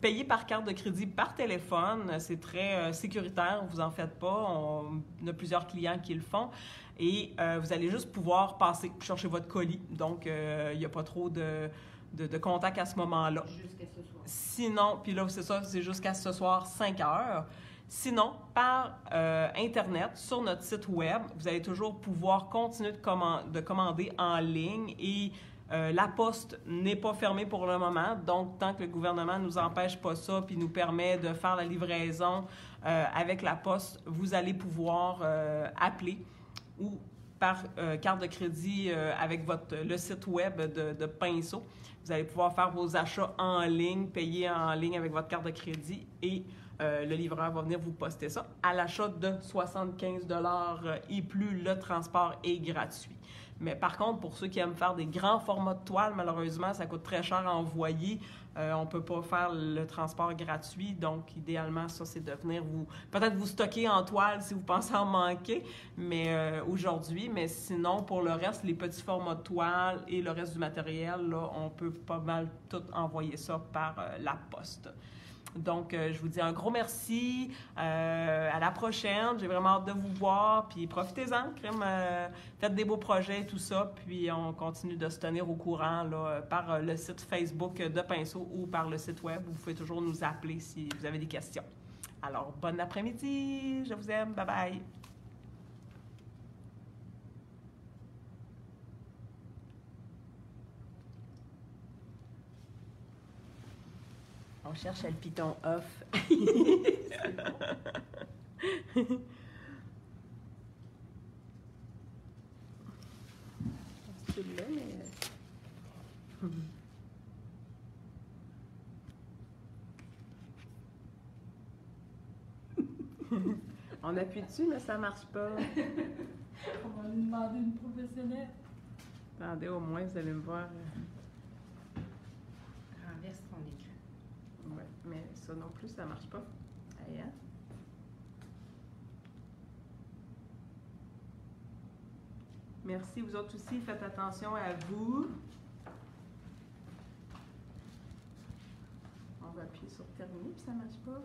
payer par carte de crédit par téléphone, c'est très sécuritaire, vous en faites pas, on a plusieurs clients qui le font. Et vous allez juste pouvoir passer, chercher votre colis, donc il n'y a pas trop de contact à ce moment-là. Jusqu'à ce soir. Sinon, puis là, c'est ça, c'est jusqu'à ce soir, 5 heures. Sinon, par Internet, sur notre site Web, vous allez toujours pouvoir continuer de commander en ligne et la poste n'est pas fermée pour le moment. Donc, tant que le gouvernement ne nous empêche pas ça puis nous permet de faire la livraison avec la poste, vous allez pouvoir appeler ou par carte de crédit avec le site Web de Pinceau. Vous allez pouvoir faire vos achats en ligne, payer en ligne avec votre carte de crédit et le livreur va venir vous poster ça. À l'achat de 75 $ et plus, le transport est gratuit. Mais par contre, pour ceux qui aiment faire des grands formats de toile, malheureusement, ça coûte très cher à envoyer. On ne peut pas faire le transport gratuit. Donc, idéalement, ça, c'est de venir peut-être vous stocker en toile si vous pensez en manquer aujourd'hui. Mais sinon, pour le reste, les petits formats de toile et le reste du matériel, là, on peut pas mal tout envoyer ça par la poste. Donc, je vous dis un gros merci. À la prochaine. J'ai vraiment hâte de vous voir. Puis profitez-en, faites des beaux projets et tout ça. Puis on continue de se tenir au courant là, par le site Facebook de Pinceau ou par le site web. Vous pouvez toujours nous appeler si vous avez des questions. Alors, bon après-midi. Je vous aime. Bye bye. On cherche le piton off. C'est là, mais... On appuie dessus, mais ça marche pas. On va lui demander une professionnelle. Attendez, au moins, vous allez me voir. Renverse ton écran. Oui, mais ça non plus, ça marche pas. Allez, hein? Merci, vous autres aussi, faites attention à vous. On va appuyer sur terminer, puis ça marche pas.